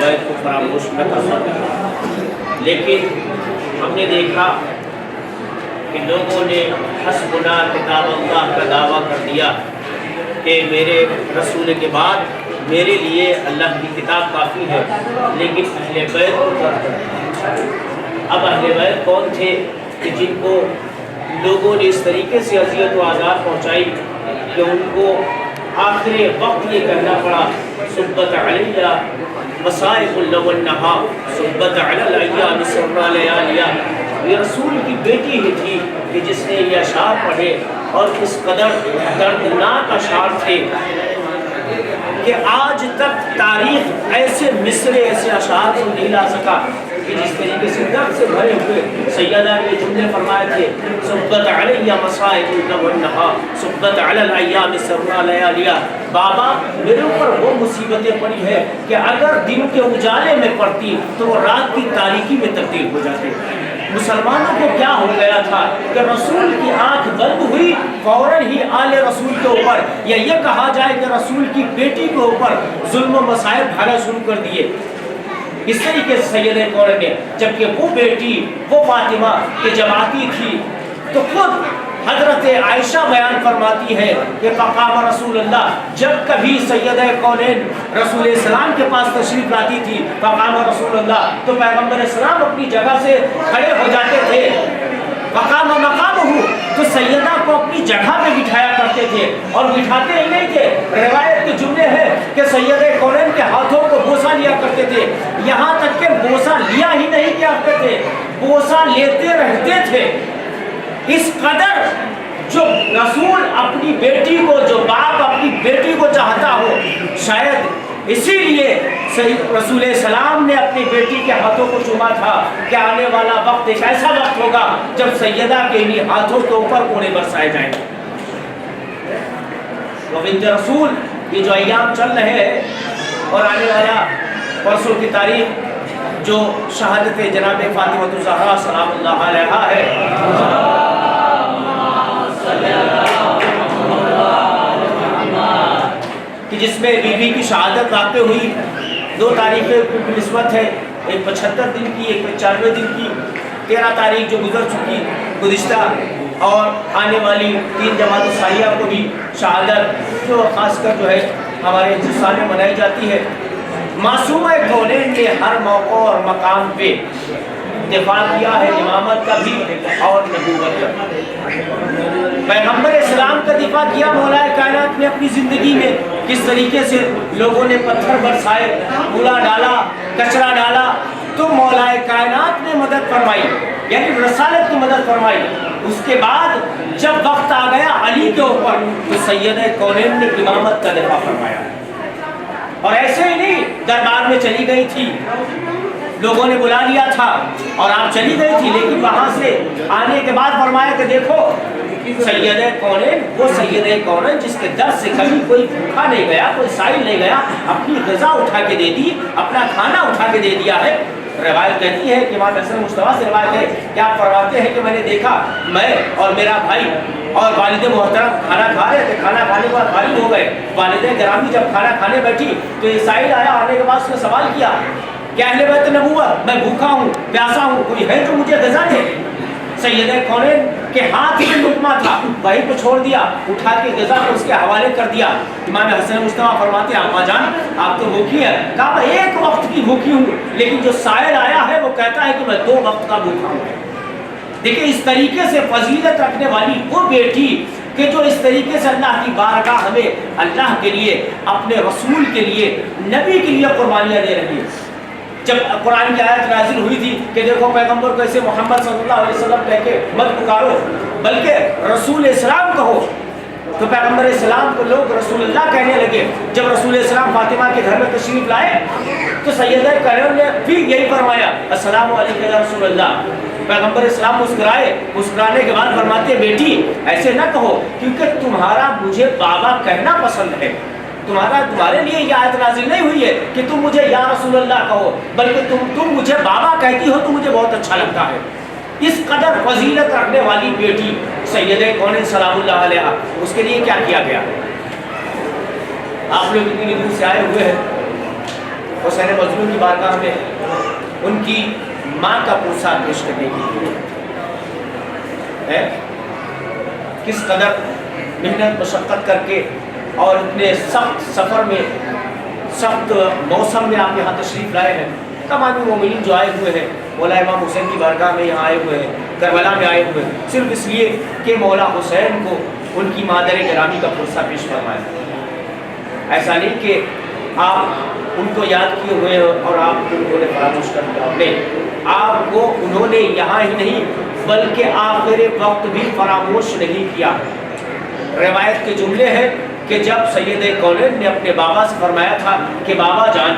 بیت کو فراموش نہ کر سکتے، لیکن ہم نے دیکھا کہ لوگوں نے حسبنا کتاب اللہ کا دعویٰ کر دیا کہ میرے رسول کے بعد میرے لیے اللہ کی کتاب کافی ہے، لیکن اہل بیت کو ترک کر دیا۔ اب اہل بیت کون تھے کہ جن کو لوگوں نے اس طریقے سے اذیت و آزار پہنچائی کہ ان کو آخر وقت یہ کہنا پڑا صبت علیہ مصائب اللو النہا صبت علی الایام سرا لیالیا۔ یہ رسول کی بیٹی ہی تھی کہ جس نے یہ اشعار پڑھے اور اس قدر دردناک اشعار تھے کہ آج تک تاریخ ایسے مصرے ایسے اشعار کو نہیں لا سکا کہ جس طریقے سے درد سے بھرے ہوئے سیدہ نے جملے فرمائے تھے صبت علیہ مصائب اللو النہا صبت علی الایام سرا لیالیا۔ بابا میرے اوپر وہ مصیبتیں پڑی ہے کہ اگر دن کے اجالے میں پڑتی تو وہ رات کی تاریکی میں تبدیل ہو جاتے۔ مسلمانوں کو کیا ہو گیا تھا کہ رسول کی آنکھ بند ہوئی فوراً ہی آل رسول کے اوپر یا یہ کہا جائے کہ رسول کی بیٹی کے اوپر ظلم و مصائب بھاگنا شروع کر دیے۔ اس طریقے سے سید کون نے، جبکہ وہ بیٹی وہ فاطمہ کہ جب آتی تھی تو خود حضرت عائشہ بیان فرماتی ہے کہ فقام رسول اللہ، جب کبھی سیدہ کونین رسول اسلام کے پاس تشریف لاتی تھی فقام رسول اللہ تو پیغمبر اسلام اپنی جگہ سے کھڑے ہو جاتے تھے، فقام مقامہ تو سیدہ کو اپنی جگہ پہ بٹھایا کرتے تھے اور بٹھاتے ہی نہیں تھے، روایت کے جملے ہیں کہ سیدہ کونین کے ہاتھوں کو بوسہ لیا کرتے تھے، یہاں تک کہ بوسہ لیا ہی نہیں کرتے تھے، بوسہ لیتے رہتے تھے۔ اس قدر جو رسول اپنی بیٹی کو، جو باپ اپنی بیٹی کو چاہتا ہو، شاید اسی لیے رسول السلام نے اپنی بیٹی کے ہاتھوں کو چوما تھا کہ آنے والا وقت ایک ایسا وقت ہوگا جب سیدہ کے انہی ہاتھوں کے اوپر کوڑے برسائے جائیں گے۔ وہ بنت رسول یہ جو ایام چل رہے ہیں اور آنے والا پرسوں کی تاریخ جو شہادت جناب فاطمہ الزہرا سلام اللہ علیہا ہے، کہ جس میں بی بی کی شہادت واقع ہوئی، 2 تاریخیں نسبت ہے، ایک 75 دن کی، ایک 95 دن کی، 13 تاریخ جو گزر چکی گزشتہ، اور آنے والی 3 جمادی الثانیہ کو بھی شہادت جو خاص کر جو ہے ہمارے ہندوستان میں منائی جاتی ہے۔ معصومہ کونین نے ہر موقع اور مقام پہ دفاع کیا ہے امامت کا بھی اور نبوت کا۔ پیغمبر اسلام کا دفاع کیا مولا کائنات نے اپنی زندگی میں، کس طریقے سے لوگوں نے پتھر برسائے، کوڑا ڈالا، کچرا ڈالا، تو مولا کائنات نے مدد فرمائی، یعنی رسالت کی مدد فرمائی۔ اس کے بعد جب وقت آ گیا علی کے اوپر تو سیدہ کونین نے امامت کا دفاع فرمایا، اور ایسے ہی نہیں دربار میں چلی گئی تھی، لوگوں نے بلا لیا تھا اور آپ چلی گئی تھی، لیکن وہاں سے آنے کے بعد فرمایا کہ دیکھو سیدہ کونین وہ سیدہ کونین جس کے در سے کبھی کوئی بھوکا نہیں گیا، کوئی سائل نہیں گیا، اپنی غذا اٹھا کے دے دی، اپنا کھانا اٹھا کے دے دیا ہے۔ روایت کہتی ہے کہ امام حسن مصطفیٰ سے روایت ہے کہ آپ فرماتے ہیں کہ میں نے دیکھا میں اور میرا بھائی اور والد محترم کھانا کھا رہے تھے، کھانا کھانے کے بعد فارغ ہو گئے، والدہ گرامی جب کھانا کھانے بیٹھی تو یہ سائل آیا، آنے کے بعد اس نے سوال کیا کہ اہل بیت نبوت میں بھوکا ہوں، پیاسا ہوں، کوئی ہے جو مجھے غذا دے؟ سیدہ کونین کے ہاتھ میں لقمہ تھا، وہیں پہ چھوڑ دیا، اٹھا کے غذا کو اس کے حوالے کر دیا۔ امام حسن مصطفیٰ فرماتے ہیں آقا جان آپ تو بھوکی ہیں، کہا میں ایک وقت کی بھوکی ہوں، لیکن جو سائل آیا ہے وہ کہتا ہے کہ میں 2 وقت کا بھوکا ہوں۔ دیکھیں اس طریقے سے فضیلت رکھنے والی وہ بیٹی کہ جو اس طریقے سے اللہ کی بارگاہ ہمیں اللہ کے لیے، اپنے رسول کے لیے، نبی کے لیے قربانیاں دے رہی ہے۔ جب قرآن کی آیت نازل ہوئی تھی کہ دیکھو پیغمبر کو ایسے محمد صلی اللہ علیہ وسلم کہہ کے مت پکارو بلکہ رسول اسلام کہو، تو پیغمبر اسلام کو لوگ رسول اللہ کہنے لگے۔ جب رسول اسلام فاطمہ کے گھر میں تشریف لائے تو سیدہ کونین نے بھی یہی فرمایا السلام علیکم یا رسول اللہ۔ پیغمبر اسلام مسکرائے، مسکرانے کے بعد فرماتے ہیں بیٹی ایسے نہ کہو کیونکہ تمہارا مجھے بابا کہنا پسند ہے، تمہارے لیے یہ آیت نازل نہیں ہوئی ہے کہ تم مجھے یا رسول اللہ کہو، بلکہ تم مجھے بابا کہتی ہو تو مجھے بہت اچھا لگتا ہے۔ اس قدر فضیلت رکھنے والی بیٹی سیدہ کونین سلام اللہ علیہا، اس کے لیے کیا کیا گیا؟ آپ لوگ اتنی دور سے آئے ہوئے ہیں، حسین مظلوم کی بارگاہ میں ان کی ماں کا پرسہ پیش کرنے کے لیے ہے کس قدر محنت مشقت کر کے اور اتنے سخت سفر میں سخت موسم میں آپ یہاں تشریف لائے ہیں. تمام مومنین جو آئے ہوئے ہیں مولا امام حسین کی بارگاہ میں یہاں آئے ہوئے ہیں, کربلا میں آئے ہوئے ہیں صرف اس لیے کہ مولا حسین کو ان کی مادر گرامی کا پرسہ پیش فرمایا. ایسا نہیں کہ آپ ان کو یاد کیے ہوئے ہیں اور آپ کو انہوں نے فراموش کر دیا. نہیں, آپ کو انہوں نے یہاں ہی نہیں بلکہ آخر وقت بھی فراموش نہیں کیا. روایت کے جملے ہیں کہ جب سید کونین نے اپنے بابا سے فرمایا تھا کہ بابا جان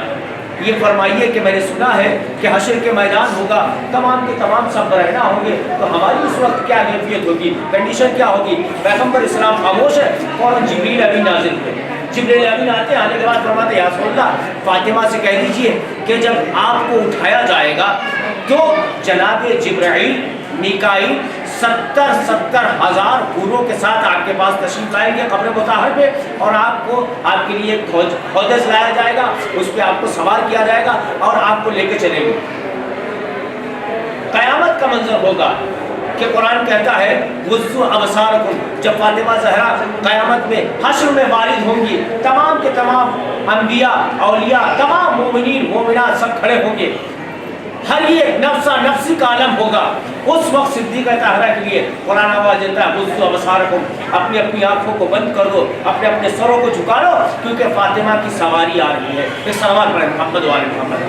یہ فرمائیے کہ میں نے سنا ہے کہ حشر کے میدان ہوگا, تمام کے تمام سب برہنہ ہوں گے, تو ہماری اس وقت کیا کیفیت ہوگی, کنڈیشن کیا ہوگی. پیغمبر اسلام خاموش ہے, فوراً جبریل امین نازل ہوئے. جبریل امین آتے ہیں, آنے کے بعد فرماتے ہیں یا رسول اللہ فاطمہ سے کہہ دیجئے کہ جب آپ کو اٹھایا جائے گا تو جناب جبرائیل میکائیل 70,000 حوروں کے ساتھ آپ کے پاس تشریف لائیں گے قبر مطہر پہ, اور آپ کو آپ کے لیے حوض لایا جائے گا, اس پہ آپ کو سوار کیا جائے گا اور آپ کو لے کے چلیں گے. قیامت کا منظر ہوگا کہ قرآن کہتا ہے غضوا ابصارکم, جب فاطمہ زہرا قیامت میں حشر میں وارد ہوں گی, تمام کے تمام انبیاء اولیاء تمام مومنین مومنات سب کھڑے ہوں گے, ہر ایک نفسا نفسی کا عالم ہوگا. اس وقت صدیقہ طاہرہ کے لیے قرآن آواز دیتا ہے غضوا ابصارکم, اپنی اپنی آنکھوں کو بند کر دو, اپنے اپنے سروں کو جھکا لو, کیونکہ فاطمہ کی سواری آ رہی ہے. اس سوال پر محمد و آل محمد.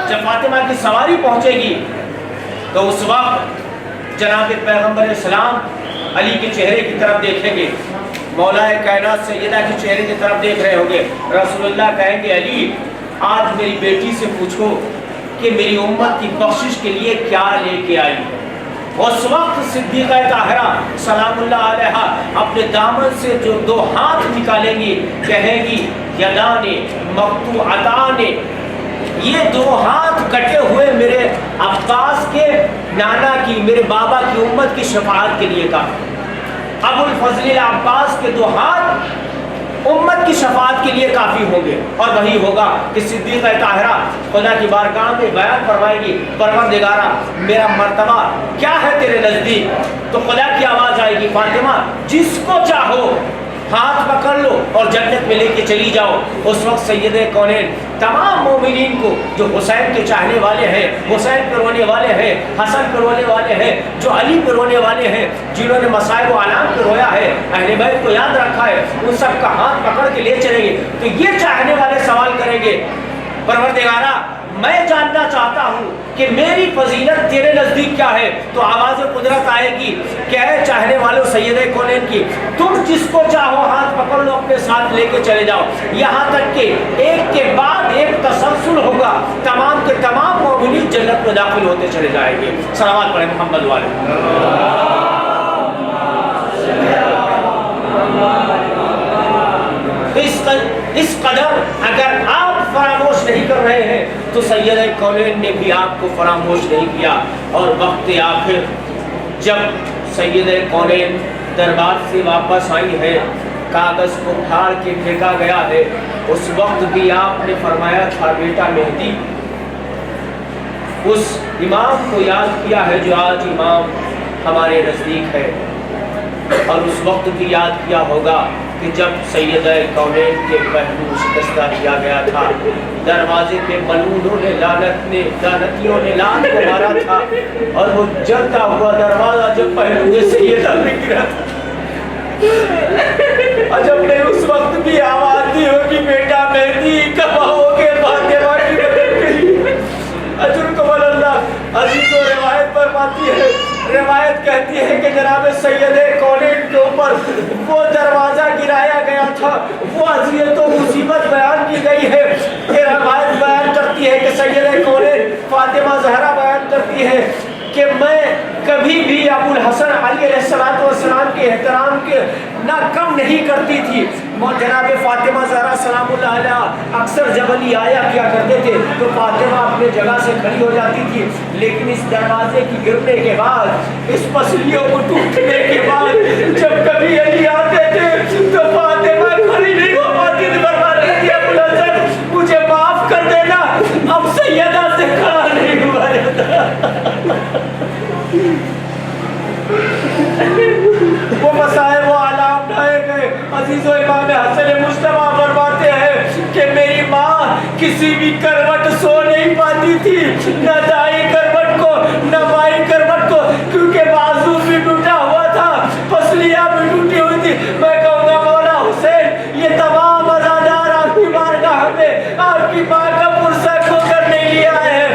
جب فاطمہ کی سواری پہنچے گی تو اس وقت جناب پیغمبر اسلام علی کے چہرے کی طرف دیکھیں گے, مولا کائنات سیدہ کے چہرے کی طرف دیکھ رہے ہوں گے. رسول اللہ کہیں گے علی آج میری بیٹی سے پوچھو کہ میری امت کی بخشش کے لیے کیا لے کے آئی. اس وقت صدیقہ طاہرہ سلام اللہ علیہا اپنے دامن سے جو 2 ہاتھ نکالیں گی, کہیں گی یدان مقطوعتان, یہ 2 ہاتھ کٹے ہوئے میرے عباس کے نانا کی میرے بابا کی امت کی شفاعت کے لیے کہا. ابو الفضل عباس کے 2 ہاتھ امت کی شفاعت کے لیے کافی ہوں گے. اور وہی ہوگا کہ صدیقہ طاہرہ خدا کی بارگاہ میں بیان فرمائے گی پروردگارا میرا مرتبہ کیا ہے تیرے نزدیک, تو خدا کی آواز آئے گی فاطمہ جس کو چاہو ہاتھ پکڑ لو اور جنت میں لے کے چلی جاؤ. اس وقت سید کونین تمام مومنین کو جو حسین کے چاہنے والے ہیں, حسین پہ رونے والے ہیں, حسن پہ رونے والے ہیں, جو علی پہ رونے والے ہیں, جنہوں نے مصائب و آلام پہ رویا ہے, اہل بیت کو یاد رکھا ہے, ان سب کا ہاتھ پکڑ کے لے چلیں گے. تو یہ چاہنے والے سوال کریں گے پروردگارا میں جاننا چاہتا ہوں کہ میری فضیلت تیرے نزدیک کیا ہے. تو آواز قدرت آئے گی کہ اے چاہنے والوں سید کونین کی, تم جس کو چاہو ہاتھ پکڑ لو اپنے ساتھ لے کے چلے جاؤ, یہاں تک کہ ایک کے بعد ایک تسلسل ہوگا, تمام کے تمام مومنین جنت میں داخل ہوتے چلے جائیں گے. صلوات پڑھیں محمد والے. اس قدر اگر آپ فراموش نہیں کر رہے ہیں تو سید کونین نے بھی آپ کو فراموش نہیں کیا. اور وقت آخر جب سید کونین دربار سے واپس آئی ہے, کاغذ کو پھاڑ کے پھینکا گیا ہے, اس وقت بھی آپ نے فرمایا تھا بیٹا مہدی اس امام کو یاد کیا ہے جو آج امام ہمارے نزدیک ہے. اور اس وقت بھی یاد کیا ہوگا کہ جب سید کونین کے پہلو شکستہ کیا گیا تھا, دروازے پہ ملعونوں نے لعنتیوں نے لعن کو مارا تھا, اور وہ جلتا ہوا دروازہ جب پہلو سیدہ میں گرا تھا, اور جب نے اس وقت بھی آواز دی ہوگی بیٹا مہدی کب آؤ گے فاطمہ کی مدد کے لیے. اجر کمال اللہ عزیز و روایت فرماتی ہے, روایت کہتی ہے کہ جناب سید کونین کے اوپر وہ دروازہ گرایا گیا تھا, وہ اذیت و مصیبت بیان کی گئی ہے. یہ روایت بیان کرتی ہے کہ سید کونین فاطمہ زہرا بیان کرتی ہے کہ میں کبھی بھی ابو الحسن علی علیہ السلام کے احترام کے نہ کم نہیں کرتی تھی. جناب فاطمہ زہرا سلام اللہ علیہ اکثر جب علی آیا کیا کرتے تھے تو فاطمہ اپنے جگہ سے کھڑی ہو جاتی تھی. لیکن اس دروازے کی گرنے کے بعد، اس پسلیوں کو ٹوٹنے کے بعد جب کبھی علی آتے تھے تو فاطمہ کھڑی نہیں ہو پاتی تھی. فرماتی تھی ابو الحسن مجھے معاف کر دینا، اب سیدہ سے کھڑا نہیں ہوا جاتا. وہ مسائل و علام ڈھائے گئے. عزیز و امام حسن مجتبیٰ فرماتے ہیں کہ میری ماں کسی بھی کروٹ سو نہیں پاتی تھی، نہ دائیں کروٹ کو نہ بائیں کروٹ کو، کیونکہ بازو بھی ٹوٹا ہوا تھا، پسلیاں بھی ٹوٹی ہوئی تھی. میں کہوں گا مولا حسین یہ تمام عزادار آپ کی بارگاہ میں آپ کی ماں کا پرسہ کھو کر نہیں لیا ہے.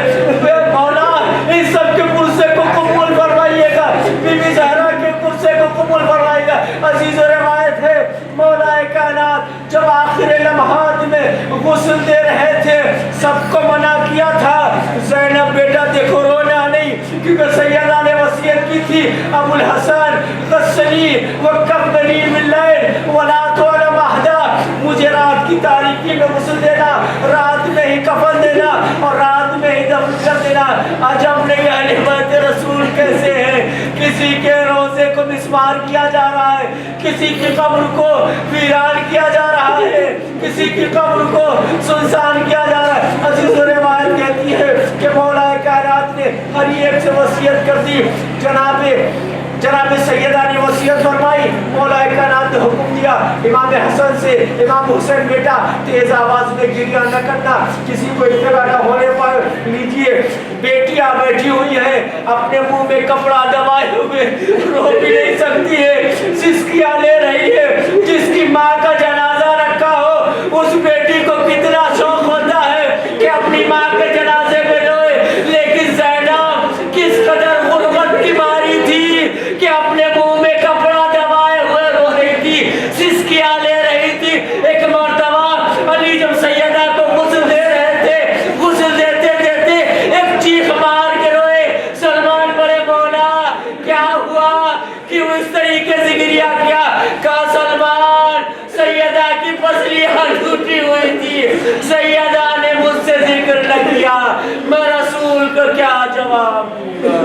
مولا ان سب کے پرسے کو قبول فرمائیے گا، بی بی زہرا کے پرسے کو قبول فرمائیے گا. عزیز و روایت ہے مولا کائنات جب آخر لمحات میں غسل دے رہے تھے سب کو منع کیا تھا، زینب بیٹا دیکھو رونا نہیں، کیونکہ سیدہ نے وصیت کی تھی ابو الحسن غسلی وکفنی باللیل ولا تعلم احدا، مجھے رات کی تاریکی میں غسل دینا، رات میں ہی کفن دینا اور رات میں ہی دفن کر دینا. عجب نہیں اہل بیت رسول کیسے ہیں، کسی کے روزے کو مسمار کیا جا رہا ہے، کسی کی قبر کو ویران کیا جا رہا ہے، کسی کی قبر کو سنسان کیا جا رہا ہے. عزیز و روایت کہتی ہے کہ مولا کائنات نے ہر ایک سے وصیت کر دی. جناب سیدہ نے وصیت فرمائی، مولا کائنات نے حکم دیا امام حسن سے امام حسین بیٹا تیز آواز میں گریہ نہ کرنا، کسی کو اطلاع نہ ہونے پر لیجیے. بیٹیاں بیٹھی ہوئی ہیں اپنے منہ میں کپڑا دبائے ہوئے، رو بھی نہیں سکتی ہے، سسکیاں لے رہی ہے. جس کی ماں کا جنازہ رکھا ہو اس بیٹی کو کتنا شوق ہوتا ہے کہ اپنی ماں کے جنازے میں روئے. لیکن زینب کس قدر غربت کی ماری تھی کہ اپنے منہ میں کپڑا دبائے ہوئے رو رہی تھی، سسکیاں لے رہی تھی. ایک مرتبہ علی جب سیدہ کو غسل دے رہے تھے، غسل دیتے دیتے ایک چیخ مار کے روئے. سلمان بڑے مولا کیا ہوا، کیوں اس طریقے سے گریہ کیا؟ کہا سلمان سیدہ کی پسلیاں ٹوٹی ہوئی تھی، سیدہ نے مجھ سے ذکر نہ کیا، میں رسول کو کیا جواب دوں گا.